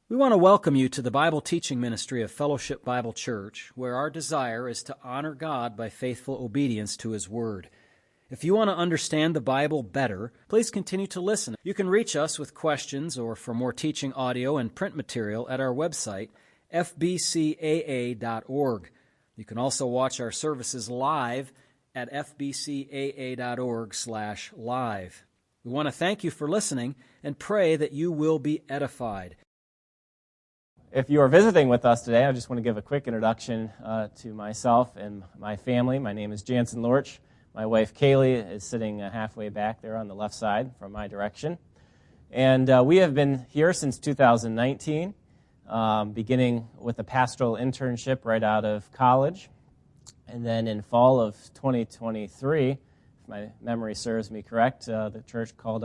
We want to welcome you to the Bible teaching ministry of Fellowship Bible Church, where our desire is to honor God by faithful obedience to His Word. If you want to understand the Bible better, please continue to listen. You can reach us with questions or for more teaching audio and print material at our website, fbcaa.org. You can also watch our services live at fbcaa.org/live. We want to thank you for listening and pray that you will be edified. If you are visiting with us today, I just want to give a quick introduction to myself and my family. My name is Jansen Lorch. My wife Kaylee is sitting halfway back there on the left side from my direction. And we have been here since 2019, beginning with a pastoral internship right out of college. And then in fall of 2023, if my memory serves me correct, the church called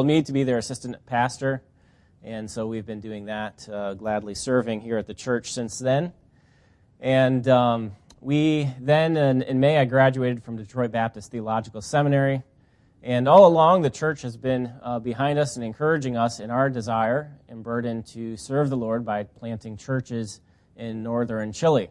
me to be their assistant pastor. And so we've been doing that, gladly serving here at the church since then. And we then, in May, I graduated from Detroit Baptist Theological Seminary. And all along, the church has been behind us and encouraging us in our desire and burden to serve the Lord by planting churches in northern Chile.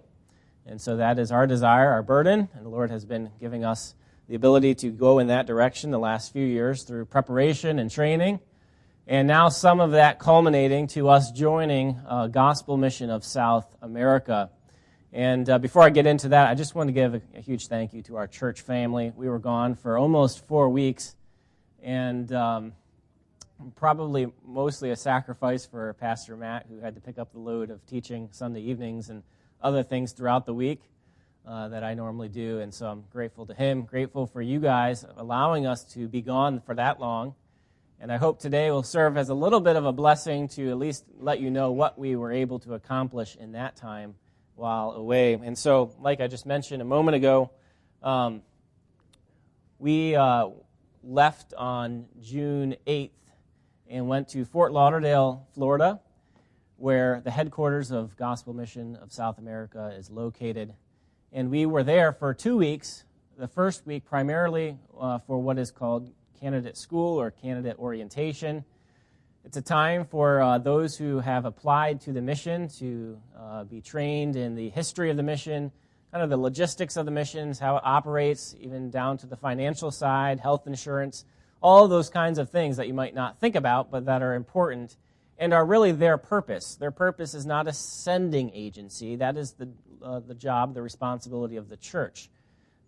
And so that is our desire, our burden, and the Lord has been giving us the ability to go in that direction the last few years through preparation and training. And now some of that culminating to us joining Gospel Mission of South America. And before I get into that, I just want to give a huge thank you to our church family. We were gone for almost 4 weeks, and probably mostly a sacrifice for Pastor Matt, who had to pick up the load of teaching Sunday evenings and other things throughout the week that I normally do. And so I'm grateful to him, grateful for you guys allowing us to be gone for that long. And I hope today will serve as a little bit of a blessing to at least let you know what we were able to accomplish in that time while away. And so, like I just mentioned a moment ago, we left on June 8th and went to Fort Lauderdale, Florida, where the headquarters of Gospel Mission of South America is located. And we were there for 2 weeks, the first week primarily for what is called candidate school or candidate orientation. It's a time for those who have applied to the mission to be trained in the history of the mission, kind of the logistics of the missions, how it operates, even down to the financial side, health insurance, all those kinds of things that you might not think about, but that are important and are really their purpose. Their purpose is not a sending agency. That is the job, the responsibility of the church.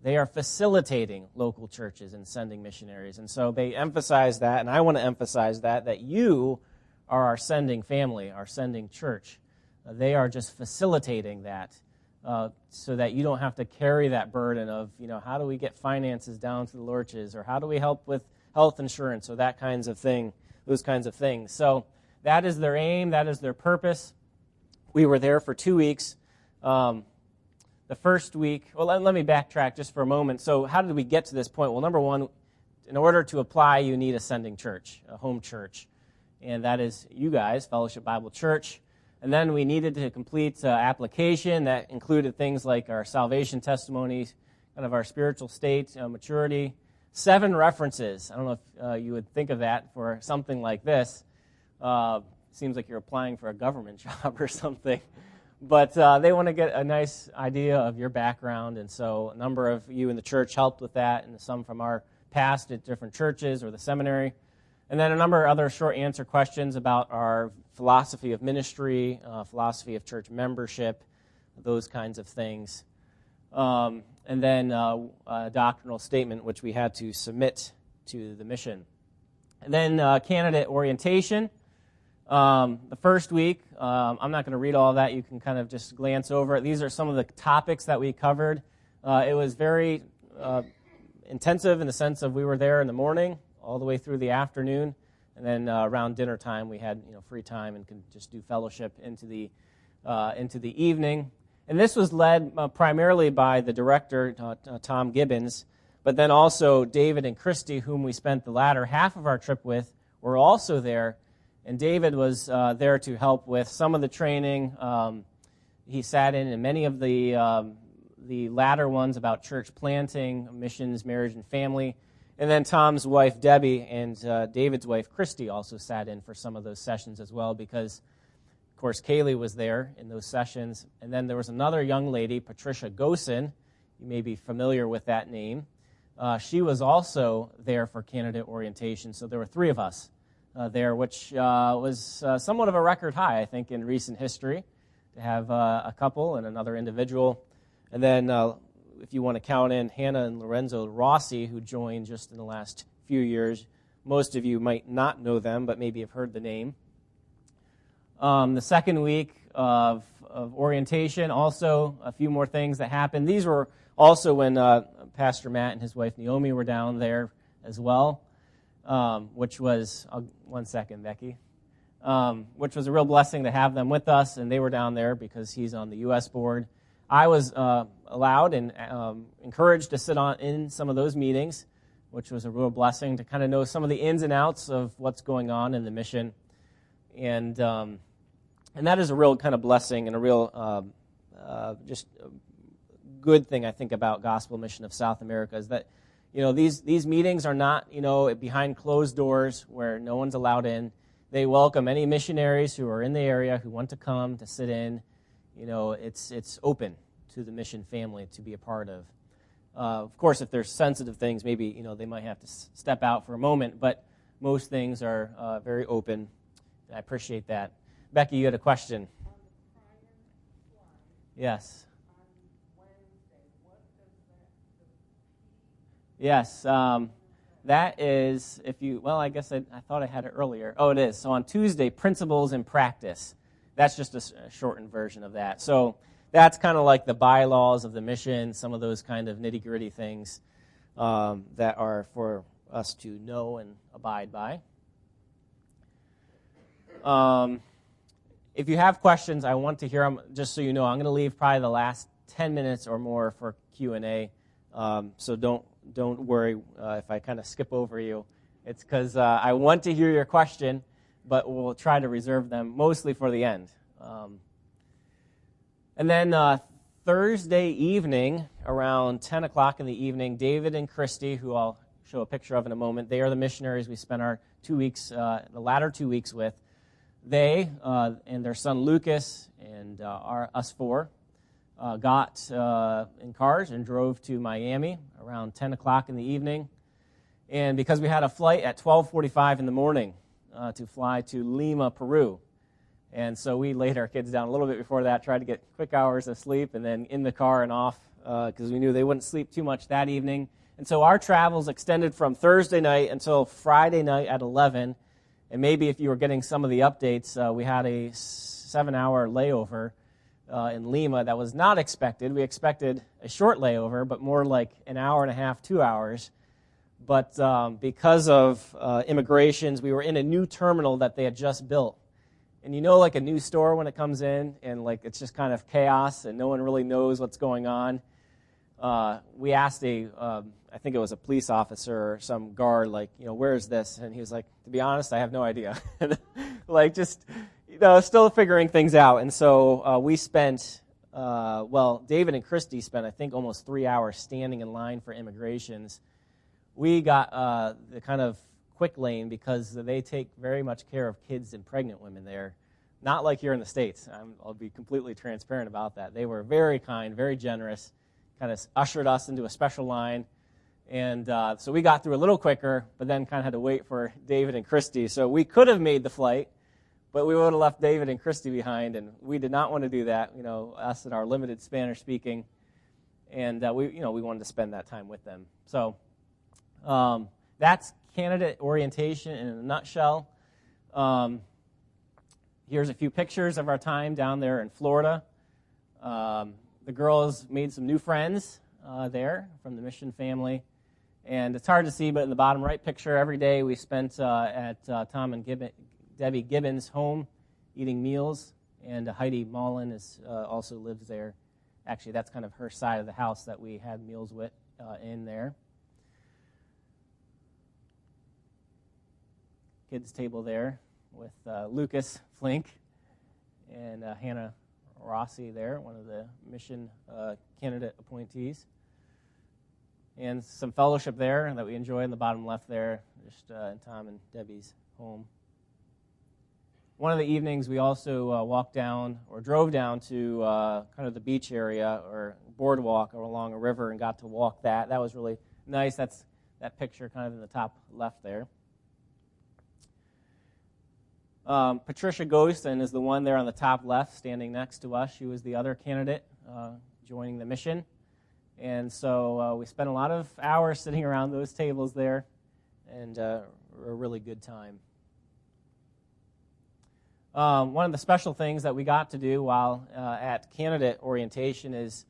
They are facilitating local churches and sending missionaries. And so they emphasize that, and I want to emphasize that you are our sending family, our sending church. They are just facilitating that so that you don't have to carry that burden of, how do we get finances down to the Lorches, or how do we help with health insurance, or that kinds of thing, those kinds of things. So that is their aim, that is their purpose. We were there for 2 weeks. The first week, well, let me backtrack just for a moment. So how did we get to this point? Well, number one, in order to apply, you need a sending church, a home church. And that is you guys, Fellowship Bible Church. And then we needed to complete application. That included things like our salvation testimonies, kind of our spiritual state, maturity. 7 references. I don't know if you would think of that for something like this. Seems like you're applying for a government job or something. But they want to get a nice idea of your background, and so a number of you in the church helped with that, and some from our past at different churches or the seminary. And then a number of other short answer questions about our philosophy of ministry, philosophy of church membership, those kinds of things. And then a doctrinal statement, which we had to submit to the mission. And then candidate orientation. The first week, I'm not going to read all of that. You can kind of just glance over it. These are some of the topics that we covered. It was very intensive in the sense of we were there in the morning all the way through the afternoon, and then around dinner time we had free time and could just do fellowship into the evening. And this was led primarily by the director, Tom Gibbons, but then also David and Christy, whom we spent the latter half of our trip with, were also there. And David was there to help with some of the training. He sat in many of the latter ones about church planting, missions, marriage, and family. And then Tom's wife, Debbie, and David's wife, Christy, also sat in for some of those sessions as well, because course, Kaylee was there in those sessions. And then there was another young lady, Patricia Gosen. You may be familiar with that name. She was also there for candidate orientation. So there were 3 of us there, which was somewhat of a record high, I think, in recent history, to have a couple and another individual. And then if you want to count in Hannah and Lorenzo Rossi, who joined just in the last few years. Most of you might not know them, but maybe have heard the name. The second week of orientation, also a few more things that happened. These were also when Pastor Matt and his wife Naomi were down there as well, which was, one second, Becky, which was a real blessing to have them with us, and they were down there because he's on the U.S. board. I was allowed and encouraged to sit in some of those meetings, which was a real blessing to kind of know some of the ins and outs of what's going on in the mission. And that is a real kind of blessing and a real just good thing, I think, about Gospel Mission of South America is that, these meetings are not, behind closed doors where no one's allowed in. They welcome any missionaries who are in the area who want to come to sit in. It's open to the mission family to be a part of. Of course, if there's sensitive things, maybe, they might have to step out for a moment, but most things are very open. I appreciate that. Becky, you had a question. Yes. Yes. That is, I guess I thought I had it earlier. Oh, it is. So on Tuesday, Principles in Practice. That's just a shortened version of that. So that's kind of like the bylaws of the mission, some of those kind of nitty-gritty things that are for us to know and abide by. If you have questions, I want to hear them. Just so you know, I'm going to leave probably the last 10 minutes or more for Q&A. So don't worry if I kind of skip over you. It's because I want to hear your question, but we'll try to reserve them mostly for the end. And then Thursday evening, around 10 o'clock in the evening, David and Christy, who I'll show a picture of in a moment, they are the missionaries we spent our 2 weeks, the latter 2 weeks with. They and their son Lucas and us 4 got in cars and drove to Miami around 10 o'clock in the evening. And because we had a flight at 12:45 in the morning to fly to Lima, Peru. And so we laid our kids down a little bit before that, tried to get quick hours of sleep, and then in the car and off because we knew they wouldn't sleep too much that evening. And so our travels extended from Thursday night until Friday night at 11. And maybe if you were getting some of the updates, we had a 7-hour layover in Lima that was not expected. We expected a short layover, but more like an hour and a half, 2 hours. But because of immigrations, we were in a new terminal that they had just built. And like a new store when it comes in, and like it's just kind of chaos, and no one really knows what's going on. We asked I think it was a police officer or some guard, where is this? And he was like, to be honest, I have no idea. Still figuring things out. And so we spent, David and Christy spent, I think, almost 3 hours standing in line for immigrations. We got the kind of quick lane because they take very much care of kids and pregnant women there. Not like here in the States. I'll be completely transparent about that. They were very kind, very generous, kind of ushered us into a special line. And so we got through a little quicker, but then kind of had to wait for David and Christy. So we could have made the flight, but we would have left David and Christy behind, and we did not want to do that, us and our limited Spanish speaking. And we wanted to spend that time with them. So that's candidate orientation in a nutshell. Here's a few pictures of our time down there in Florida. The girls made some new friends there from the mission family. And it's hard to see, but in the bottom right picture, every day we spent at Tom and Debbie Gibbons' home eating meals. And Heidi Mullen also lives there. Actually, that's kind of her side of the house that we had meals with in there. Kids' table there with Lucas Flink and Hannah Rossi there, one of the mission candidate appointees. And some fellowship there that we enjoy in the bottom left there, just in Tom and Debbie's home. One of the evenings, we also walked down or drove down to kind of the beach area or boardwalk along a river and got to walk that. That was really nice. That's that picture kind of in the top left there. Patricia Gostin is the one there on the top left standing next to us. She was the other candidate joining the mission. And so we spent a lot of hours sitting around those tables there, and a really good time. One of the special things that we got to do while at candidate orientation is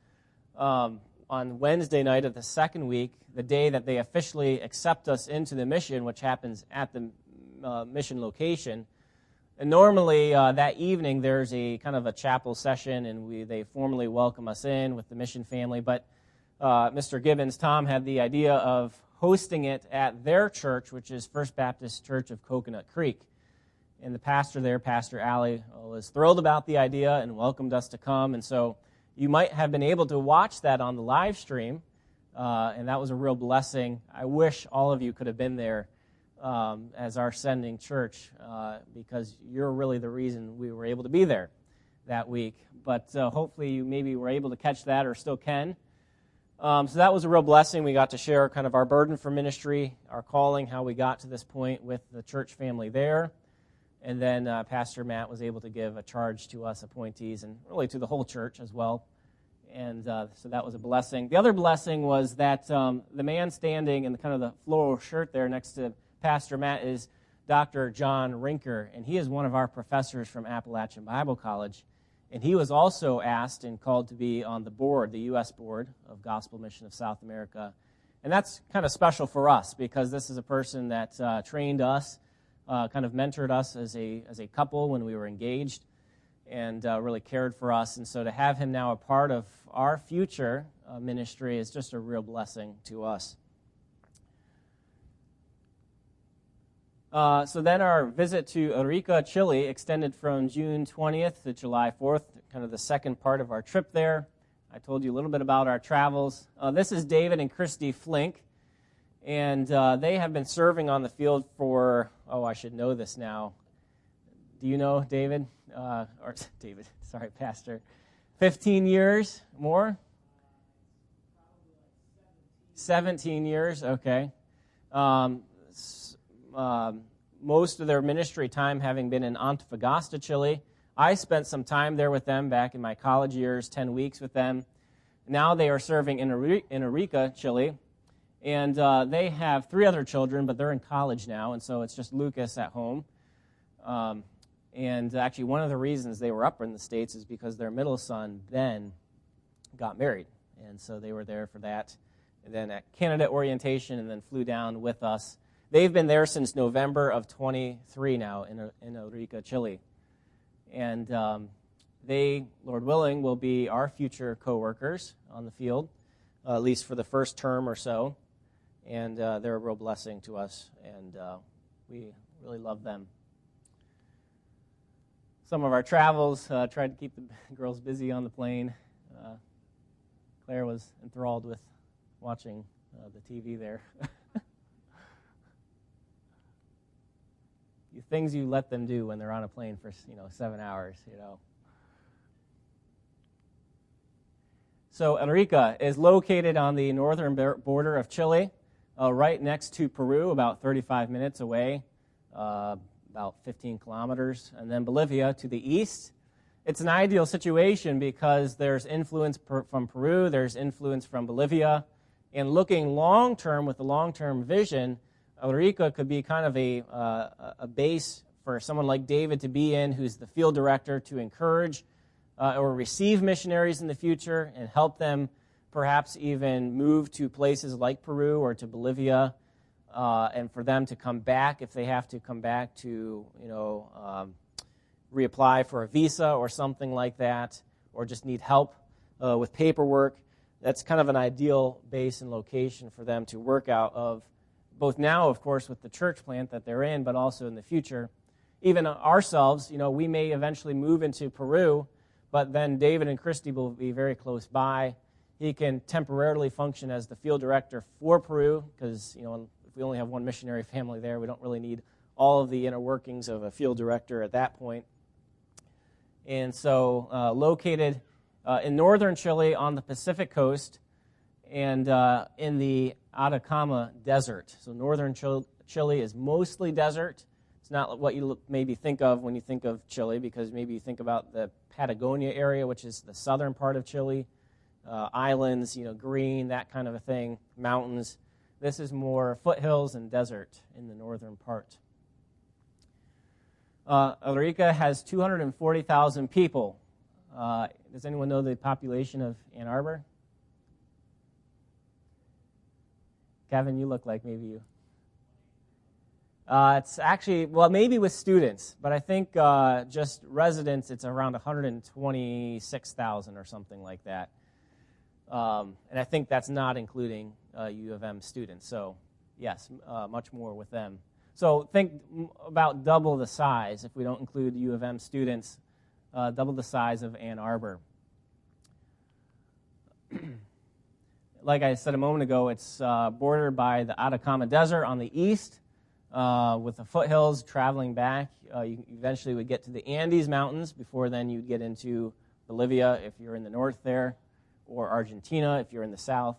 on Wednesday night of the second week, the day that they officially accept us into the mission, which happens at the mission location. And normally that evening there's a kind of a chapel session, and they formally welcome us in with the mission family. But Mr. Gibbons, Tom, had the idea of hosting it at their church, which is First Baptist Church of Coconut Creek. And the pastor there, Pastor Alley, was thrilled about the idea and welcomed us to come. And so you might have been able to watch that on the live stream, and that was a real blessing. I wish all of you could have been there as our sending church, because you're really the reason we were able to be there that week. But hopefully you maybe were able to catch that or still can. So that was a real blessing. We got to share kind of our burden for ministry, our calling, how we got to this point with the church family there. And then Pastor Matt was able to give a charge to us appointees and really to the whole church as well. And so that was a blessing. The other blessing was that the man standing in kind of the floral shirt there next to Pastor Matt is Dr. John Rinker, and he is one of our professors from Appalachian Bible College. And he was also asked and called to be on the board, the U.S. board of Gospel Mission of South America. And that's kind of special for us because this is a person that trained us, kind of mentored us as a couple when we were engaged, and really cared for us. And so to have him now a part of our future ministry is just a real blessing to us. So then our visit to Arica, Chile, extended from June 20th to July 4th, kind of the second part of our trip there. I told you a little bit about our travels. This is David and Christy Flink, and they have been serving on the field for, I should know this now. Do you know David? Pastor. 15 years more? 17 years, okay. Most of their ministry time having been in Antofagasta, Chile. I spent some time there with them back in my college years, 10 weeks with them. Now they are serving in Arica, Chile, and they have 3 other children, but they're in college now, and so it's just Lucas at home. And actually one of the reasons they were up in the States is because their middle son, Ben, got married, and so they were there for that. And then at candidate orientation, and then flew down with us. They've been there since November of 23 now in Arica, Chile. And they, Lord willing, will be our future co-workers on the field, at least for the first term or so. And they're a real blessing to us, and we really love them. Some of our travels, tried to keep the girls busy on the plane. Claire was enthralled with watching the TV there. Things you let them do when they're on a plane for 7 hours. So Arica is located on the northern border of Chile, right next to Peru, about 35 minutes away, about 15 kilometers, and then Bolivia to the east. It's an ideal situation because there's influence from Peru, there's influence from Bolivia, and looking long-term with the long-term vision, Arica could be kind of a base for someone like David to be in, who's the field director, to encourage or receive missionaries in the future and help them perhaps even move to places like Peru or to Bolivia, and for them to come back if they have to come back to, reapply for a visa or something like that, or just need help with paperwork. That's kind of an ideal base and location for them to work out of, both now, of course, with the church plant that they're in, but also in the future. Even ourselves, we may eventually move into Peru, but then David and Christy will be very close by. He can temporarily function as the field director for Peru because, if we only have one missionary family there, we don't really need all of the inner workings of a field director at that point. And so located in northern Chile on the Pacific coast and in the Atacama Desert. So northern Chile is mostly desert. It's not what you maybe think of when you think of Chile, because maybe you think about the Patagonia area, which is the southern part of Chile, islands, green, that kind of a thing, mountains. This is more foothills and desert in the northern part. Arica has 240,000 people. Does anyone know the population of Ann Arbor? Kevin, you look like maybe you. It's actually, well, maybe with students, but I think just residents, it's around 126,000 or something like that. And I think that's not including U of M students. So, yes, much more with them. So think about double the size, if we don't include U of M students, double the size of Ann Arbor. Like I said a moment ago, it's bordered by the Atacama Desert on the east, with the foothills traveling back. You eventually would get to the Andes Mountains. Before then, you'd get into Bolivia if you're in the north there, or Argentina if you're in the south.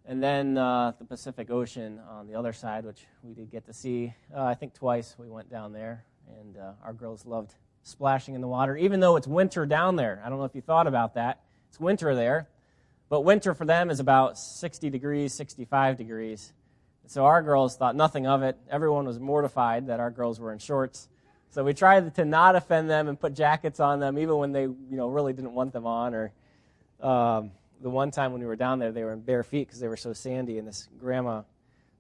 And then the Pacific Ocean on the other side, which we did get to see, I think twice we went down there, and our girls loved splashing in the water, even though it's winter down there. I don't know if you thought about that. It's winter there, but winter for them is about 60 degrees, 65 degrees. So our girls thought nothing of it. Everyone was mortified that our girls were in shorts. So we tried to not offend them and put jackets on them, even when they really didn't want them on, or the one time when we were down there, they were in bare feet because they were so sandy, and this grandma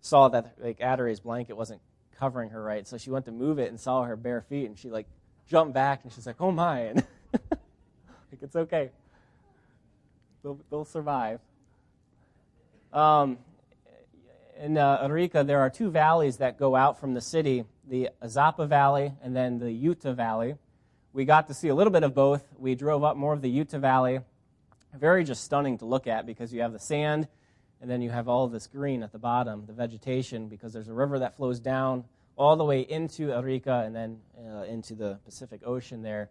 saw that Adare's blanket wasn't covering her right, so she went to move it and saw her bare feet, and she jumped back, and she's like, "Oh my!" And it's okay, they'll survive. In Arica, there are two valleys that go out from the city: the Azapa Valley and then the Utah Valley. We got to see a little bit of both. We drove up more of the Utah Valley. Very just stunning to look at, because you have the sand, and then you have all of this green at the bottom, the vegetation, because there's a river that flows down all the way into Arica and then into the Pacific Ocean there.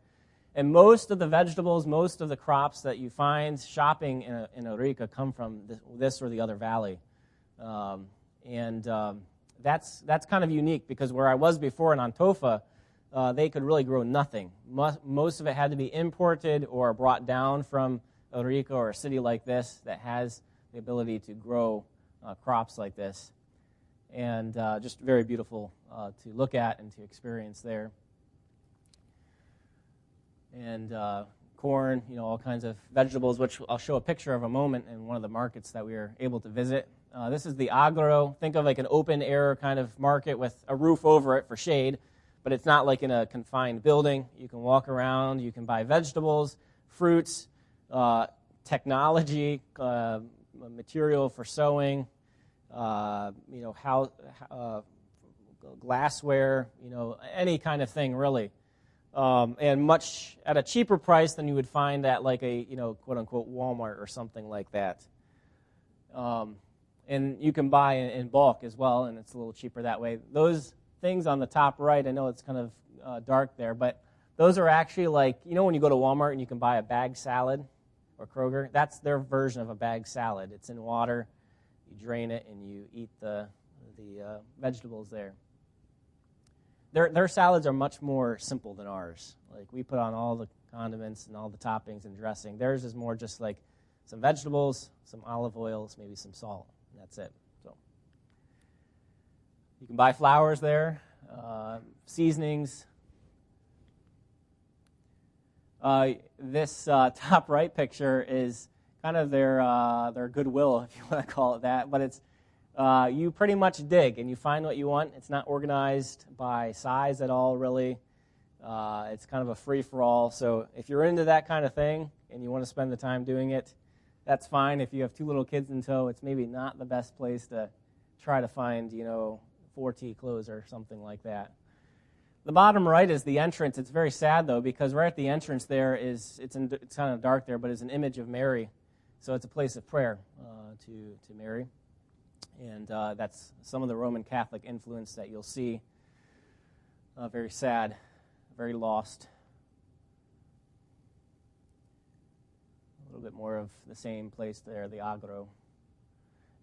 And most of the vegetables, most of the crops that you find shopping in Arica come from this or the other valley. That's kind of unique, because where I was before in Antofa, they could really grow nothing. Most of it had to be imported or brought down from Arica or a city like this that has the ability to grow crops like this. And just very beautiful to look at and to experience there. And corn, all kinds of vegetables, which I'll show a picture of a moment in one of the markets that we were able to visit. This is the agro. Think of like an open-air kind of market with a roof over it for shade, but it's not like in a confined building. You can walk around. You can buy vegetables, fruits, technology, material for sewing, glassware, any kind of thing really, and much at a cheaper price than you would find at like a quote unquote Walmart or something like that. And you can buy in bulk as well, and it's a little cheaper that way. Those things on the top right, I know it's kind of dark there, but those are actually like, when you go to Walmart and you can buy a bag salad, or Kroger, that's their version of a bag salad. It's in water, you drain it, and you eat the vegetables there. Their salads are much more simple than ours. Like, we put on all the condiments and all the toppings and dressing. Theirs is more just like some vegetables, some olive oils, maybe some salt, and that's it. So you can buy flowers there, seasonings. This top right picture is kind of their goodwill, if you want to call it that. But it's you pretty much dig and you find what you want. It's not organized by size at all, really. It's kind of a free-for-all. So if you're into that kind of thing and you want to spend the time doing it, that's fine. If you have two little kids in tow, it's maybe not the best place to try to find, 4T clothes or something like that. The bottom right is the entrance. It's very sad, though, because right at the entrance there it's kind of dark there, but it's an image of Mary. So it's a place of prayer to Mary. And that's some of the Roman Catholic influence that you'll see. Very sad, very lost. A little bit more of the same place there, the Agro.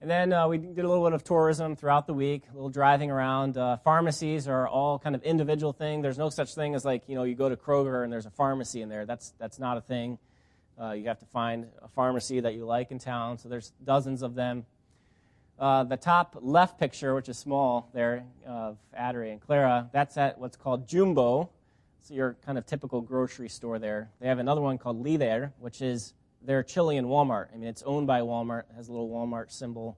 And then we did a little bit of tourism throughout the week, a little driving around. Pharmacies are all kind of individual thing. There's no such thing as like, you go to Kroger and there's a pharmacy in there. That's not a thing. You have to find a pharmacy that you like in town. So there's dozens of them. The top left picture, which is small there, of Adre and Clara, that's at what's called Jumbo. So your kind of typical grocery store there. They have another one called Líder, which is their Chilean Walmart. I mean, it's owned by Walmart. It has a little Walmart symbol,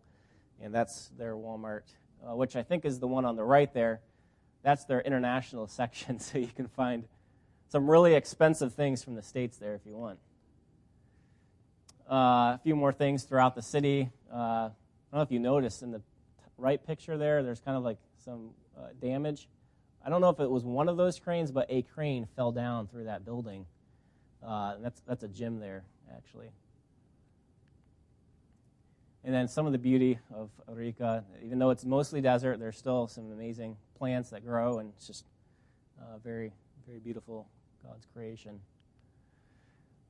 and that's their Walmart, which I think is the one on the right there. That's their international section, so you can find some really expensive things from the States there if you want. A few more things throughout the city. I don't know if you noticed in the right picture there's kind of like some damage. I don't know if it was one of those cranes, but a crane fell down through that building. That's a gym there, actually. And then some of the beauty of Arica, even though it's mostly desert, there's still some amazing plants that grow, and it's just very, very beautiful, God's creation.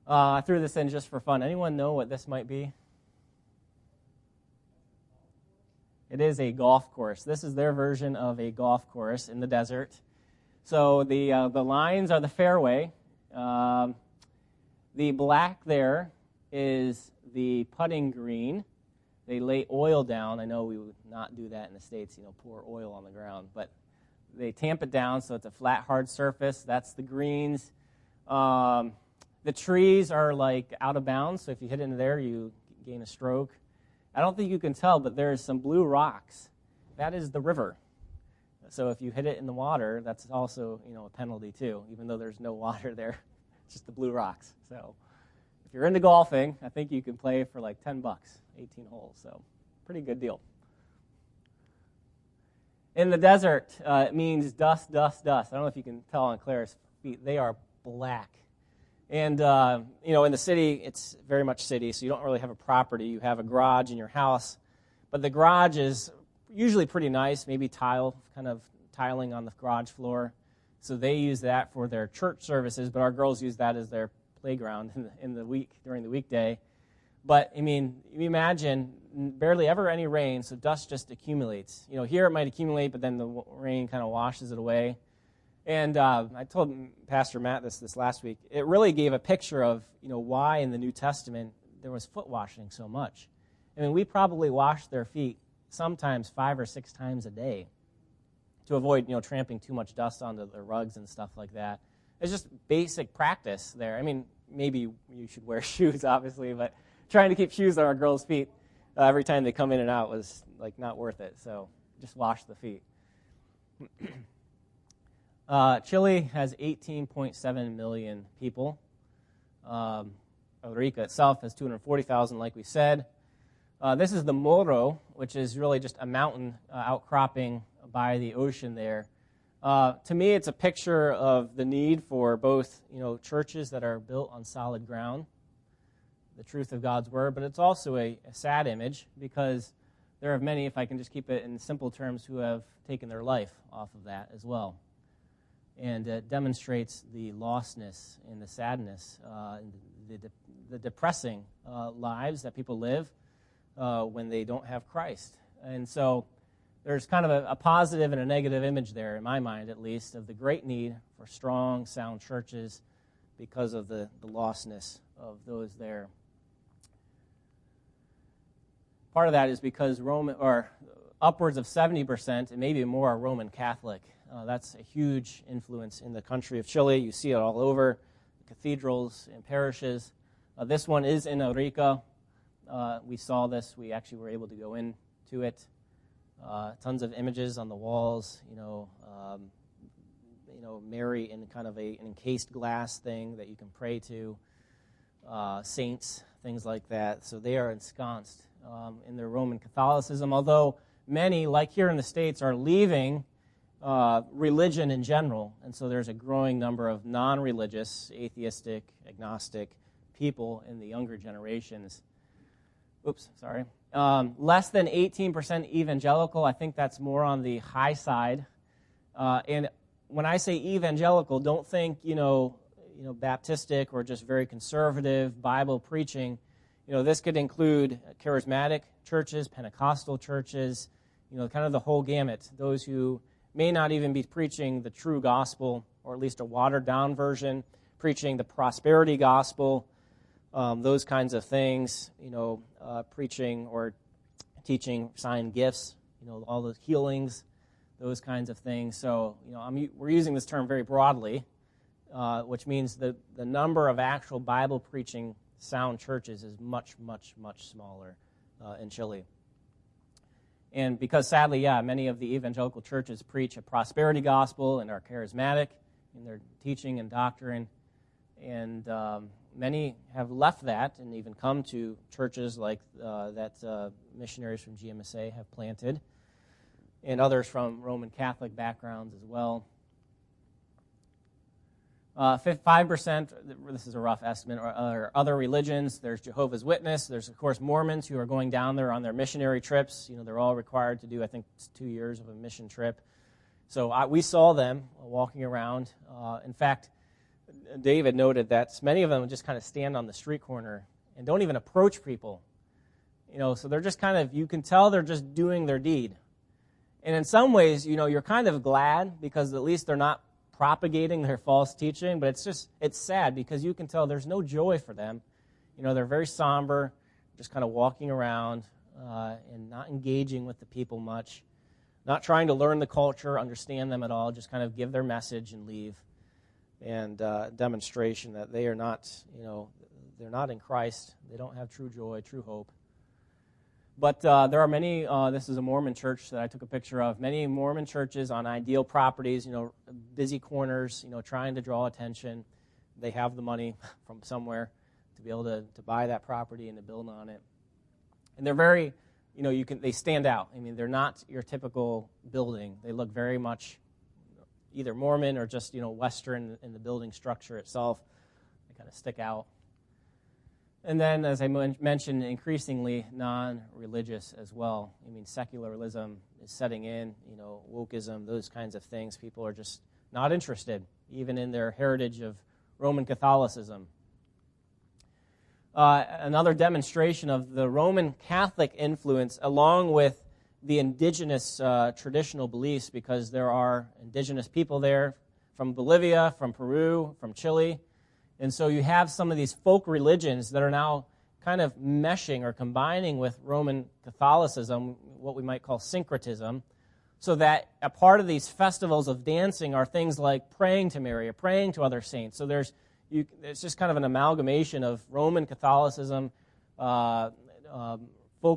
I threw this in just for fun. Anyone know what this might be? It is a golf course. This is their version of a golf course in the desert. So the lines are the fairway. The black there is the putting green. They lay oil down. I know we would not do that in the States, pour oil on the ground. But they tamp it down so it's a flat, hard surface. That's the greens. The trees are like out of bounds, so if you hit into there, you gain a stroke. I don't think you can tell, but there's some blue rocks. That is the river. So if you hit it in the water, that's also, a penalty too, even though there's no water there. It's just the blue rocks. So if you're into golfing, I think you can play for like $10, 18 holes. So pretty good deal. In the desert, it means dust, dust, dust. I don't know if you can tell on Claire's feet. They are black. And, in the city, it's very much city, so you don't really have a property. You have a garage in your house. But the garage is usually pretty nice, maybe tiling on the garage floor. So they use that for their church services, but our girls use that as their playground in the week, during the weekday. But, you imagine barely ever any rain, so dust just accumulates. Here it might accumulate, but then the rain kind of washes it away. And I told Pastor Matt this last week. It really gave a picture of, why in the New Testament there was foot washing so much. We probably washed their feet sometimes 5 or 6 times a day to avoid, tramping too much dust onto their rugs and stuff like that. It's just basic practice there. Maybe you should wear shoes, obviously, but trying to keep shoes on our girls' feet every time they come in and out was, not worth it. So just wash the feet. Chile has 18.7 million people. Arica itself has 240,000, like we said. This is the Morro, which is really just a mountain outcropping by the ocean there. To me, it's a picture of the need for both, churches that are built on solid ground, the truth of God's word, but it's also a sad image because there are many, if I can just keep it in simple terms, who have taken their life off of that as well. And it demonstrates the lostness and the sadness, the depressing lives that people live when they don't have Christ. And so there's kind of a positive and a negative image there, in my mind at least, of the great need for strong, sound churches because of the lostness of those there. Part of that is because upwards of 70%, and maybe more, are Roman Catholic. That's a huge influence in the country of Chile. You see it all over, cathedrals and parishes. This one is in Arica. We saw this. We actually were able to go into it. Tons of images on the walls. Mary in kind of an encased glass thing that you can pray to. Saints, things like that. So they are ensconced in their Roman Catholicism. Although many, like here in the States, are leaving religion in general, and so there's a growing number of non-religious, atheistic, agnostic people in the younger generations. less than 18% evangelical. I think that's more on the high side. And when I say evangelical, don't think, Baptistic or just very conservative Bible preaching. This could include charismatic churches, Pentecostal churches, kind of the whole gamut. Those who may not even be preaching the true gospel, or at least a watered-down version, preaching the prosperity gospel, those kinds of things, preaching or teaching sign gifts, all the healings, those kinds of things. So, we're using this term very broadly, which means that the number of actual Bible-preaching sound churches is much, much, much smaller in Chile. And because, sadly, many of the evangelical churches preach a prosperity gospel and are charismatic in their teaching and doctrine, and many have left that and even come to churches like that missionaries from GMSA have planted, and others from Roman Catholic backgrounds as well. 5%, this is a rough estimate, are other religions. There's Jehovah's Witness. There's, of course, Mormons who are going down there on their missionary trips. They're all required to do, I think, 2 years of a mission trip. So we saw them walking around. In fact, David noted that many of them just kind of stand on the street corner and don't even approach people. So they're just kind of, you can tell they're just doing their deed. And in some ways, you're kind of glad because at least they're not propagating their false teaching, but it's sad because you can tell there's no joy for them. They're very somber, just kind of walking around and not engaging with the people much, not trying to learn the culture, understand them at all, just kind of give their message and leave. And demonstration that they are not, they're not in Christ. They don't have true joy, true hope. But there are many, this is a Mormon church that I took a picture of, many Mormon churches on ideal properties, busy corners, trying to draw attention. They have the money from somewhere to be able to buy that property and to build on it. And they're very, they stand out. I mean, they're not your typical building. They look very much either Mormon or just, Western in the building structure itself. They kind of stick out. And then, as I mentioned, increasingly non-religious as well. I mean, secularism is setting in, wokeism, those kinds of things. People are just not interested, even in their heritage of Roman Catholicism. Another demonstration of the Roman Catholic influence, along with the indigenous traditional beliefs, because there are indigenous people there from Bolivia, from Peru, from Chile. And so you have some of these folk religions that are now kind of meshing or combining with Roman Catholicism, what we might call syncretism, so that a part of these festivals of dancing are things like praying to Mary or praying to other saints. So it's just kind of an amalgamation of Roman Catholicism, folk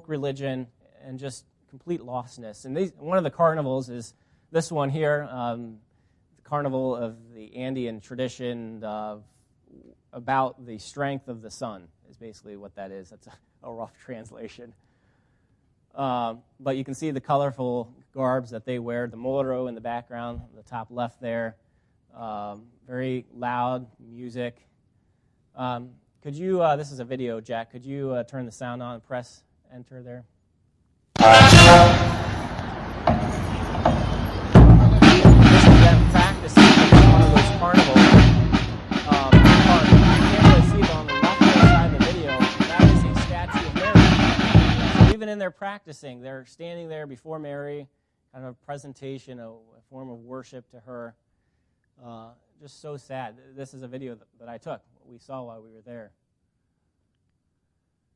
religion, and just complete lostness. And one of the carnivals is this one here, the carnival of the Andean tradition about the strength of the sun is basically what that is. That's a rough translation. But you can see the colorful garbs that they wear, the moro in the background, the top left there. Very loud music. Could you, this is a video, Jack, could you turn the sound on and press enter there? This is them practicing one of those carnivals. On the left-hand side of the video, that is a statue of Mary. So even in their practicing, they're standing there before Mary, kind of a presentation, a form of worship to her. Just so sad. This is a video that I took, what we saw while we were there.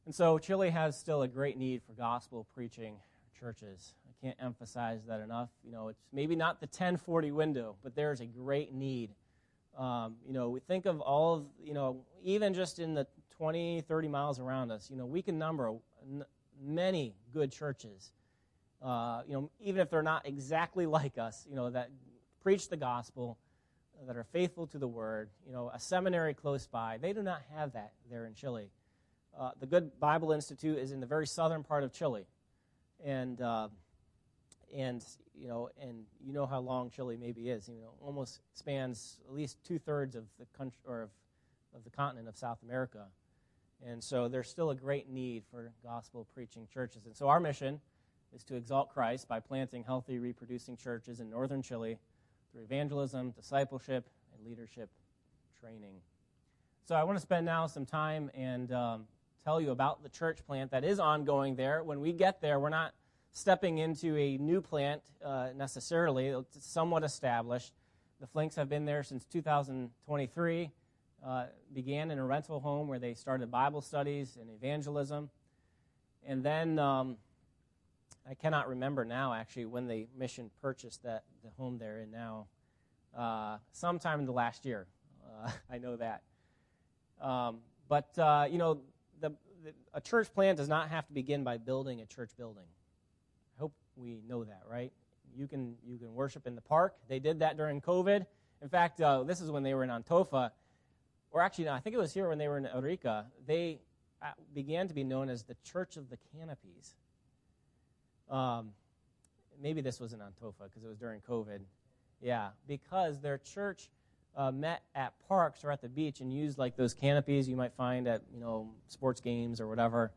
And so Chile has still a great need for gospel preaching churches. I can't emphasize that enough. It's maybe not the 1040 window, but there's a great need. We think of all of, even just in the 20, 30 miles around us, we can number many good churches, even if they're not exactly like us, that preach the gospel, that are faithful to the word, a seminary close by. They do not have that there in Chile. The Good Bible Institute is in the very southern part of Chile, and you know how long Chile maybe is. Almost spans at least 2/3 of the country or of the continent of South America, And so there's still a great need for gospel-preaching churches. And so our mission is to exalt Christ by planting healthy, reproducing churches in northern Chile through evangelism, discipleship, and leadership training. So I want to spend now some time and tell you about the church plant that is ongoing there. When we get there, we're not stepping into a new plant necessarily. It's somewhat established. The Flinks have been there since 2023. Began in a rental home where they started Bible studies and evangelism. And then I cannot remember now, actually, when the mission purchased the home they're in now. Sometime in the last year. I know that. But a church plant does not have to begin by building a church building. I hope we know that, right? You can worship in the park. They did that during COVID. In fact, this is when they were in Antofa. Or actually, no, I think it was here when they were in Eureka. They began to be known as the Church of the Canopies. Maybe this was in Antofa because it was during COVID. Yeah, because their church met at parks or at the beach and used like those canopies you might find at sports games or whatever.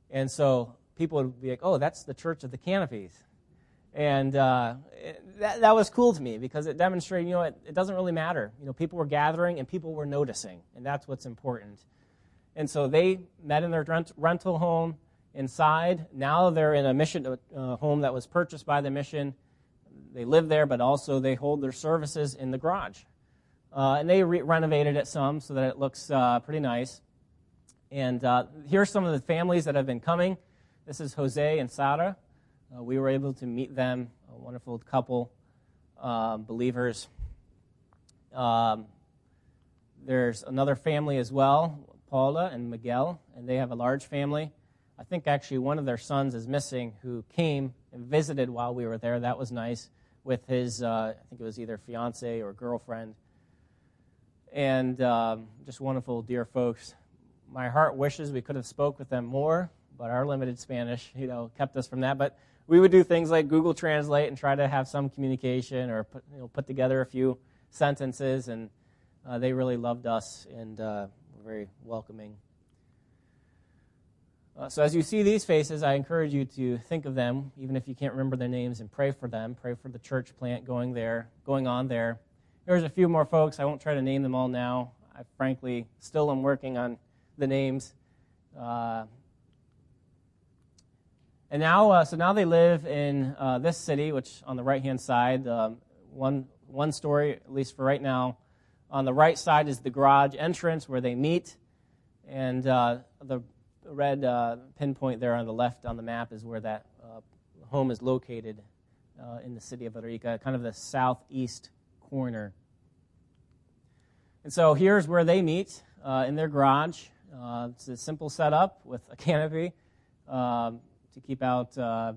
And so people would be like, "Oh, that's the Church of the Canopies," and that was cool to me because it demonstrated, it doesn't really matter. People were gathering and people were noticing, and that's what's important. And so they met in their rental home inside. Now they're in a mission home that was purchased by the mission. They live there, but also they hold their services in the garage. And they renovated it some so that it looks pretty nice. And here's some of the families that have been coming. This is Jose and Sara. We were able to meet them, a wonderful couple, believers. There's another family as well, Paula and Miguel, and they have a large family. I think actually one of their sons is missing who came and visited while we were there. That was nice with his, I think it was either fiance or girlfriend. And just wonderful, dear folks. My heart wishes we could have spoke with them more, but our limited Spanish, kept us from that. But we would do things like Google Translate and try to have some communication or put together a few sentences, and they really loved us and were very welcoming. So as you see these faces, I encourage you to think of them, even if you can't remember their names, and pray for them. Pray for the church plant going on there. There's a few more folks. I won't try to name them all now. I frankly still am working on the names. And now, so now they live in this city, which on the right-hand side, one story, at least for right now. On the right side is the garage entrance where they meet, and the red pinpoint there on the left on the map is where that home is located in the city of Eureka, kind of the southeast corner. And so here's where they meet in their garage. It's a simple setup with a canopy to keep out the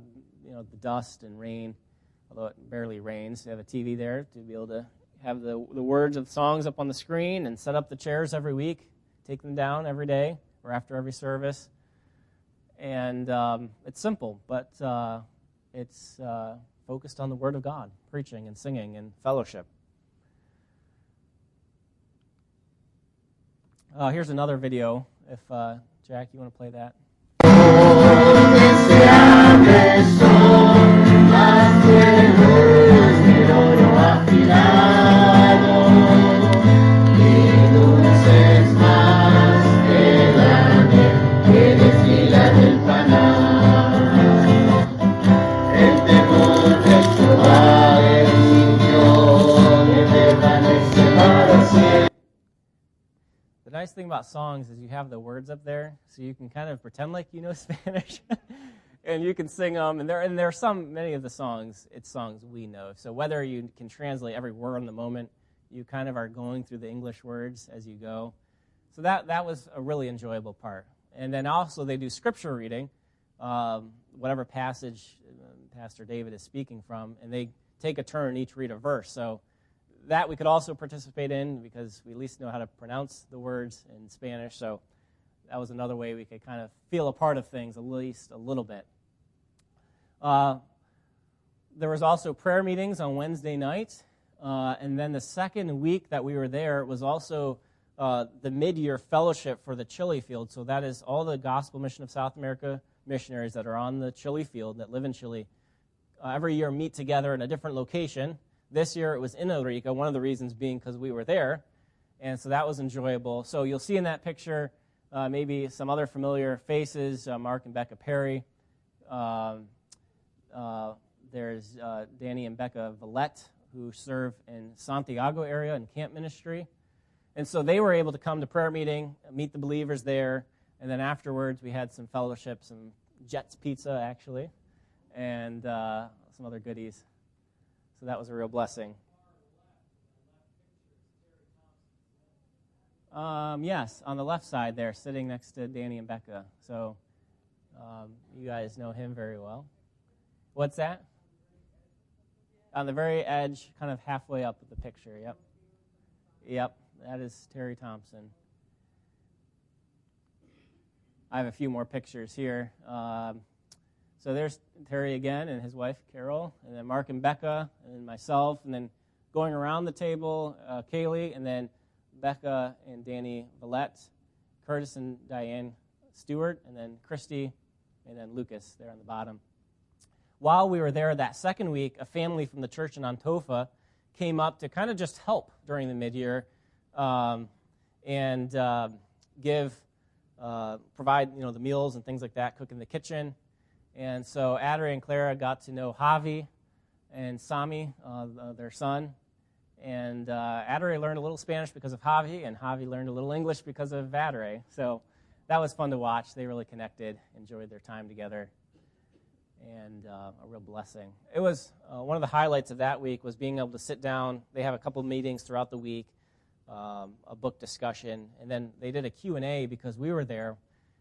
dust and rain, although it barely rains. They have a TV there to be able to have the words of songs up on the screen and set up the chairs every week, take them down every day or after every service. And it's simple, but it's focused on the Word of God, preaching and singing and fellowship. Here's another video. If Jack, you want to play that? The nice thing about songs is you have the words up there, so you can kind of pretend like you know Spanish, and you can sing them. And there are many of the songs, it's songs we know. So whether you can translate every word in the moment, you kind of are going through the English words as you go. So that was a really enjoyable part. And then also they do scripture reading, whatever passage Pastor David is speaking from, and they take a turn, each read a verse. So that we could also participate in because we at least know how to pronounce the words in Spanish. So that was another way we could kind of feel a part of things, at least a little bit. There was also prayer meetings on Wednesday night. And then the second week that we were there was also the mid-year fellowship for the Chile field. So that is all the Gospel Mission of South America missionaries that are on the Chile field, that live in Chile, every year meet together in a different location. This year it was in Eureka, one of the reasons being because we were there, and so that was enjoyable. So you'll see in that picture maybe some other familiar faces, Mark and Becca Perry. There's Danny and Becca Vallette, who serve in Santiago area in camp ministry. And so they were able to come to prayer meeting, meet the believers there, and then afterwards we had some fellowship, some Jets pizza actually, and some other goodies. So that was a real blessing. Yes, on the left side there, sitting next to Danny and Becca. So you guys know him very well. What's that? On the very edge, kind of halfway up with the picture, yep. Yep, that is Terry Thompson. I have a few more pictures here. So there's Terry again and his wife, Carol, and then Mark and Becca, and then myself, and then going around the table, Kaylee, and then Becca and Danny Vallette, Curtis and Diane Stewart, and then Christy, and then Lucas there on the bottom. While we were there that second week, a family from the church in Antofa came up to kind of just help during the mid-year and provide the meals and things like that, cook in the kitchen. And so Adri and Clara got to know Javi and Sami, their son. And Adri learned a little Spanish because of Javi, and Javi learned a little English because of Adri. So that was fun to watch. They really connected, enjoyed their time together, and a real blessing. It was one of the highlights of that week was being able to sit down. They have a couple of meetings throughout the week, a book discussion, and then they did a Q&A because we were there,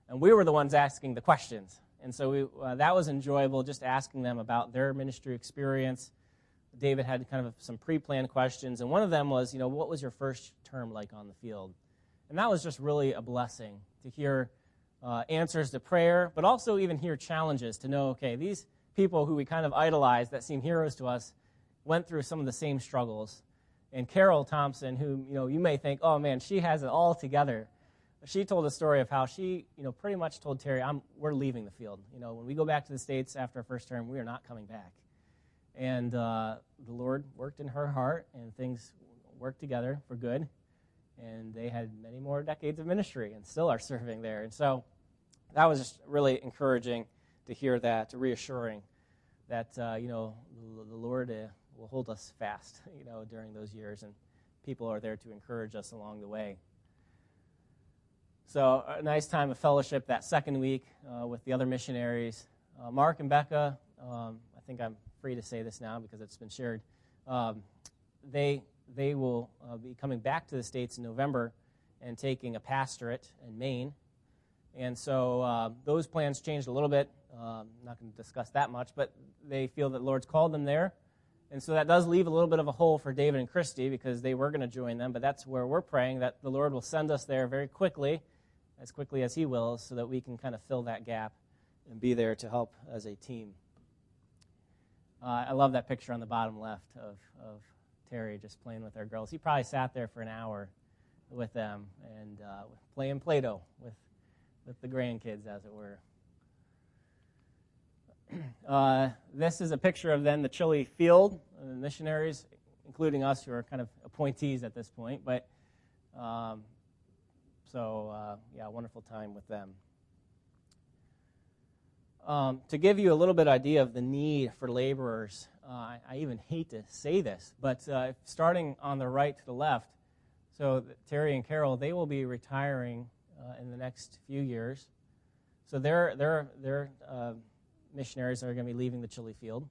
and we were the ones asking the questions. And so that was enjoyable, just asking them about their ministry experience. David had kind of some pre-planned questions, and one of them was, what was your first term like on the field? And that was just really a blessing to hear answers to prayer, but also even hear challenges to know, okay, these people who we kind of idolize that seem heroes to us went through some of the same struggles. And Carol Thompson, who you may think, oh man, she has it all together. She told a story of how she pretty much told Terry, we're leaving the field. When we go back to the States after our first term, we are not coming back. And the Lord worked in her heart, and things worked together for good. And they had many more decades of ministry and still are serving there. And so that was just really encouraging to hear that, reassuring that, the Lord will hold us fast, during those years. And people are there to encourage us along the way. So a nice time of fellowship that second week with the other missionaries. Mark and Becca, I think I'm free to say this now because it's been shared. They will be coming back to the States in November and taking a pastorate in Maine. And so those plans changed a little bit. I'm not going to discuss that much, but they feel that the Lord's called them there. And so that does leave a little bit of a hole for David and Christy because they were going to join them, but that's where we're praying that the Lord will send us there very quickly as He wills, so that we can kind of fill that gap and be there to help as a team. I love that picture on the bottom left of Terry just playing with our girls. He probably sat there for an hour with them and playing Play-Doh with the grandkids, as it were. This is a picture of then the Chile field, the missionaries, including us who are kind of appointees at this point. But wonderful time with them. To give you a little bit idea of the need for laborers, I even hate to say this, but starting on the right to the left, so Terry and Carol, they will be retiring in the next few years. So they're missionaries are going to be leaving the Chile field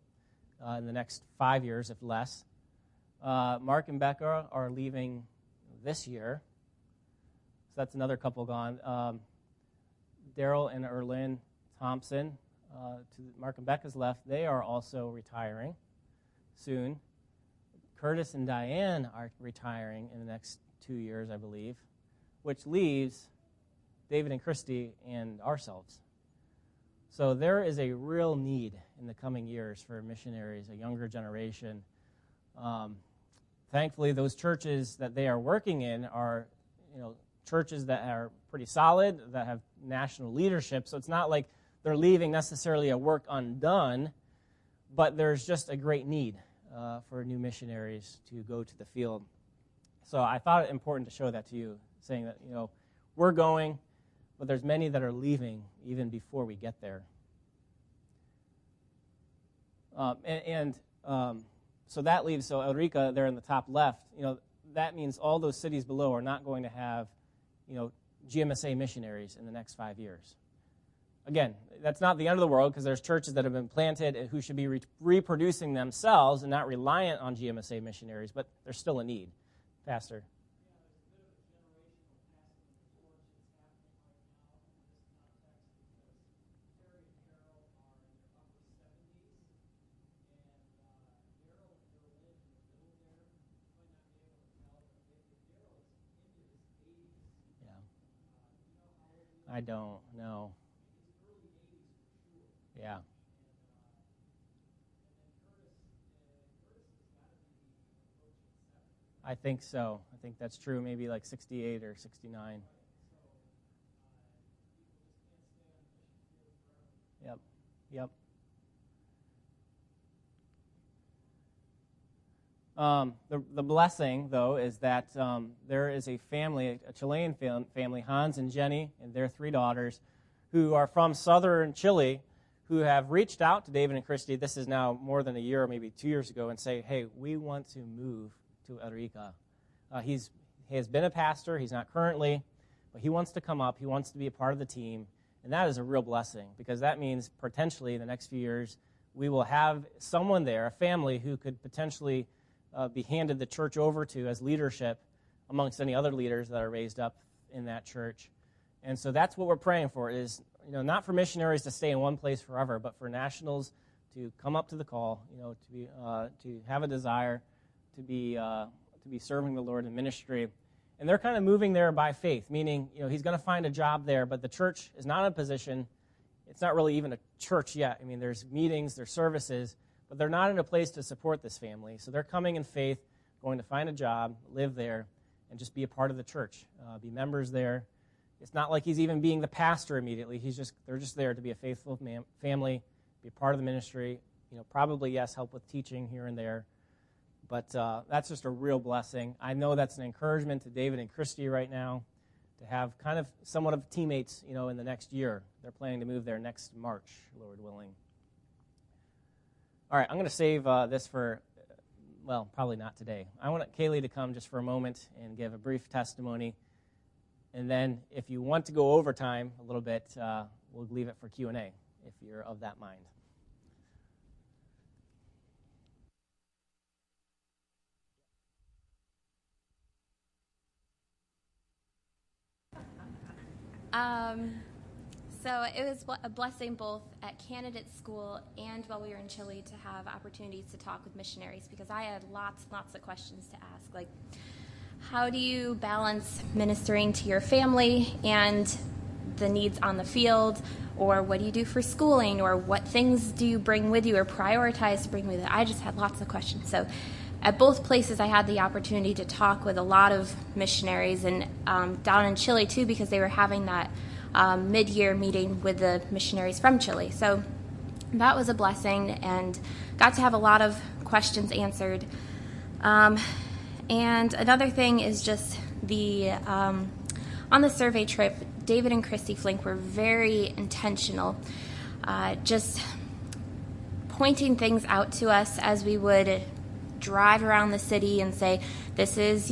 in the next 5 years, if less. Mark and Becca are leaving this year. So that's another couple gone. Daryl and Erlyn Thompson, to Mark and Becca's left, they are also retiring soon. Curtis and Diane are retiring in the next 2 years, I believe, which leaves David and Christy and ourselves. So there is a real need in the coming years for missionaries, a younger generation. Thankfully, those churches that they are working in are churches that are pretty solid, that have national leadership. So it's not like they're leaving necessarily a work undone, but there's just a great need for new missionaries to go to the field. So I thought it important to show that to you, saying that, we're going, but there's many that are leaving even before we get there. So that leaves, Eureka there in the top left, that means all those cities below are not going to have, GMSA missionaries in the next 5 years. Again, that's not the end of the world, because there's churches that have been planted who should be reproducing themselves and not reliant on GMSA missionaries, but there's still a need. Pastor? I don't know. Yeah. I think so. I think that's true. Maybe like 68 or 69. Yep. The blessing, though, is that there is a family, a Chilean family, Hans and Jenny, and their 3 daughters, who are from southern Chile, who have reached out to David and Christy. This is now more than a year, or maybe 2 years ago, and say, hey, we want to move to Eureka. He has been a pastor. He's not currently, but he wants to come up. He wants to be a part of the team, and that is a real blessing, because that means potentially in the next few years we will have someone there, a family, who could potentially be handed the church over to as leadership amongst any other leaders that are raised up in that church. And so that's what we're praying for, is not for missionaries to stay in one place forever, but for nationals to come up to the call, to have a desire to be serving the Lord in ministry. And they're kind of moving there by faith, meaning he's going to find a job there, but the church is not in a position. It's not really even a church yet. I mean, there's meetings, there's services, but they're not in a place to support this family. So they're coming in faith, going to find a job, live there, and just be a part of the church, be members there. It's not like he's even being the pastor immediately. They're just there to be a faithful family, be a part of the ministry. Probably, yes, help with teaching here and there. But that's just a real blessing. I know that's an encouragement to David and Christy right now to have kind of somewhat of teammates, in the next year. They're planning to move there next March, Lord willing. All right, I'm going to save this for, probably not today. I want Kaylee to come just for a moment and give a brief testimony. And then if you want to go over time a little bit, we'll leave it for Q&A if you're of that mind. So it was a blessing both at candidate school and while we were in Chile to have opportunities to talk with missionaries, because I had lots of questions to ask, like, how do you balance ministering to your family and the needs on the field, or what do you do for schooling, or what things do you bring with you or prioritize to bring with you? I just had lots of questions. So at both places I had the opportunity to talk with a lot of missionaries, and down in Chile too, because they were having that mid-year meeting with the missionaries from Chile. So that was a blessing, and got to have a lot of questions answered. And another thing is just on the survey trip, David and Christy Flink were very intentional, just pointing things out to us as we would drive around the city and say, this is,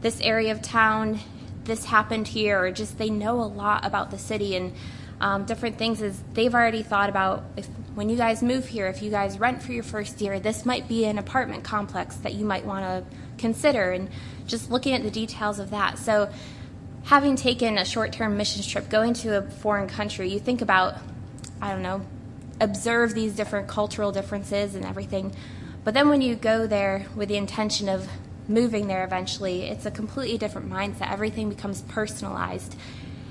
this area of town, this happened here, or just they know a lot about the city and different things. Is they've already thought about, when you guys move here, if you guys rent for your first year, this might be an apartment complex that you might want to consider, and just looking at the details of that. So having taken a short-term missions trip, going to a foreign country, you think about, observe these different cultural differences and everything. But then when you go there with the intention of moving there eventually, it's a completely different mindset. Everything becomes personalized.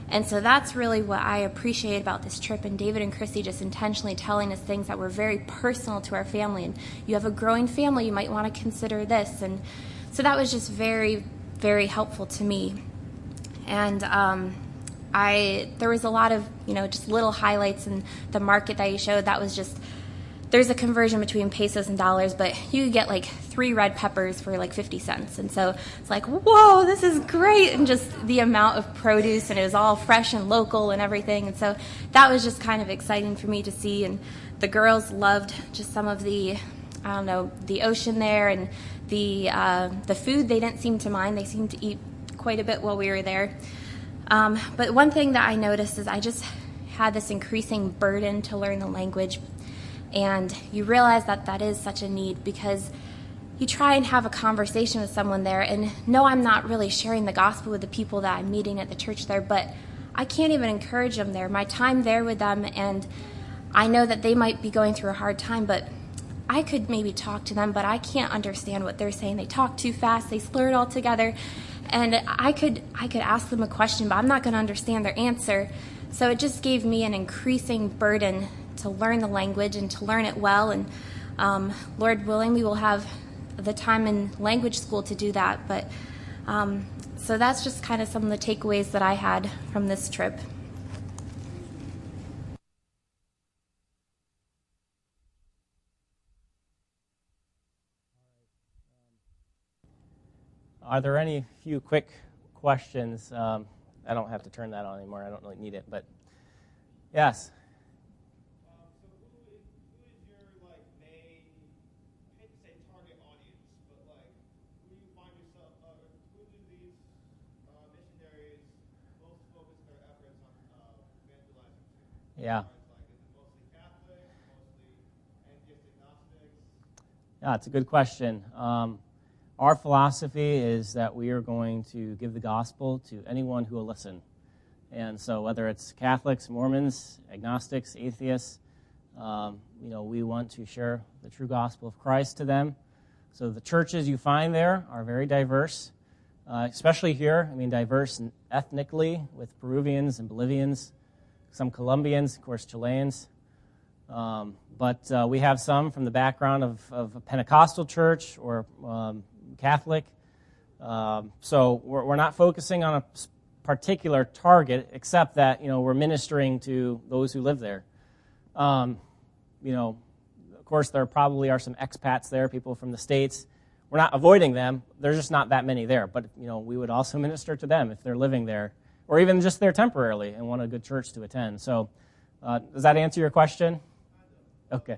And so that's really what I appreciate about this trip, and David and Chrissy just intentionally telling us things that were very personal to our family. And you have a growing family, you might want to consider this. And so that was just very, very helpful to me. And there was a lot of, just little highlights in the market that you showed. That was just, there's a conversion between pesos and dollars, but you could get like 3 red peppers for like 50 cents. And so it's like, whoa, this is great. And just the amount of produce, and it was all fresh and local and everything. And so that was just kind of exciting for me to see. And the girls loved just some of the, the ocean there, and the food they didn't seem to mind. They seemed to eat quite a bit while we were there. But one thing that I noticed is I just had this increasing burden to learn the language. And you realize that is such a need, because you try and have a conversation with someone there, and no, I'm not really sharing the gospel with the people that I'm meeting at the church there, but I can't even encourage them there. My time there with them, and I know that they might be going through a hard time, but I could maybe talk to them, but I can't understand what they're saying. They talk too fast, they slur it all together, and I could ask them a question, but I'm not going to understand their answer. So it just gave me an increasing burden to learn the language and to learn it well. And Lord willing, we will have the time in language school to do that. But so that's just kind of some of the takeaways that I had from this trip. Are there any few quick questions? I don't have to turn that on anymore. I don't really need it, but yes. Yeah. Yeah, it's a good question. Our philosophy is that we are going to give the gospel to anyone who will listen. And so whether it's Catholics, Mormons, agnostics, atheists, we want to share the true gospel of Christ to them. So the churches you find there are very diverse, especially here. Diverse ethnically, with Peruvians and Bolivians, some Colombians, of course, Chileans. But we have some from the background of a Pentecostal church or Catholic. So we're not focusing on a particular target, except that we're ministering to those who live there. Of course, there probably are some expats there, people from the States. We're not avoiding them. There's just not that many there. But we would also minister to them if they're living there, or even just there temporarily and want a good church to attend. So, does that answer your question? Okay.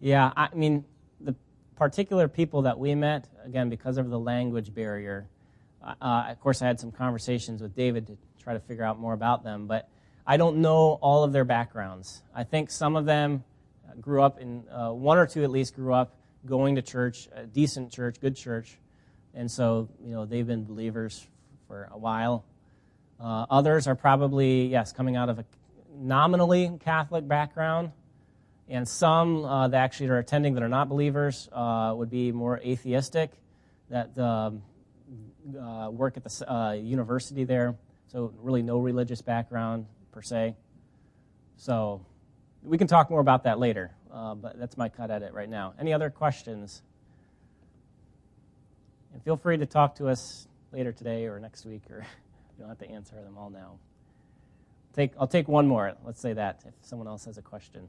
Yeah, the particular people that we met, again, because of the language barrier, of course I had some conversations with David to try to figure out more about them, but I don't know all of their backgrounds. I think some of them grew up in, one or two at least grew up going to church, a decent church, good church, and so, they've been believers for a while. Others are probably, yes, coming out of a nominally Catholic background, and some that actually are attending that are not believers would be more atheistic, that work at the university there, so really no religious background per se. So we can talk more about that later, but that's my cut at it right now. Any other questions? And feel free to talk to us later today or next week, or you don't have to answer them all now. I'll take one more, let's say that, if someone else has a question.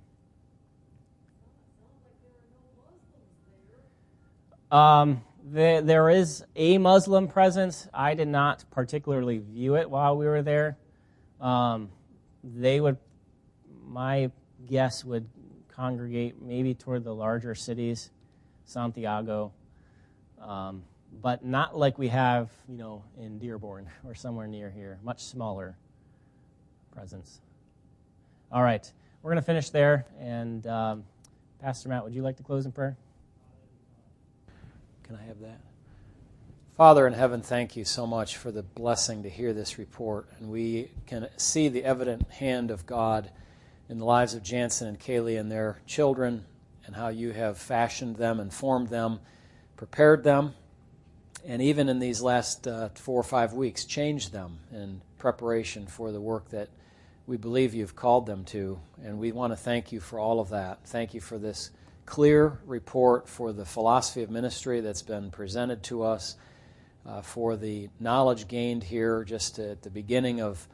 There is a Muslim presence. I did not particularly view it while we were there. My guess would congregate maybe toward the larger cities, Santiago, but not like we have, in Dearborn or somewhere near here. Much smaller presence. All right, we're going to finish there, and Pastor Matt, would you like to close in prayer? Can I have that? Father in heaven, thank you so much for the blessing to hear this report. And we can see the evident hand of God in the lives of Jansen and Kaylee and their children, and how you have fashioned them and formed them, prepared them, and even in these last 4 or 5 weeks, changed them in preparation for the work that we believe you've called them to, and we want to thank you for all of that. Thank you for this clear report, for the philosophy of ministry that's been presented to us, for the knowledge gained here just at the beginning of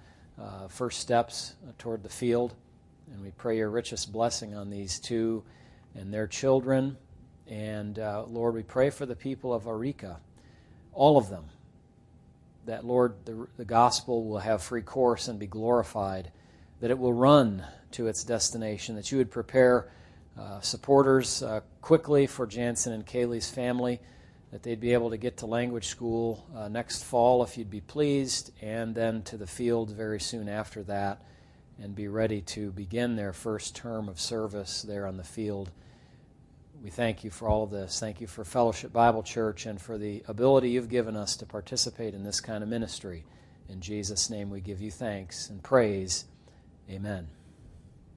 first steps toward the field. And we pray your richest blessing on these two and their children. And Lord, we pray for the people of Arica, all of them, that, Lord, the gospel will have free course and be glorified, that it will run to its destination, that you would prepare supporters quickly for Jansen and Kaylee's family, that they'd be able to get to language school next fall, if you'd be pleased, and then to the field very soon after that, and be ready to begin their first term of service there on the field. We thank you for all of this. Thank you for Fellowship Bible Church and for the ability you've given us to participate in this kind of ministry. In Jesus' name we give you thanks and praise. Amen.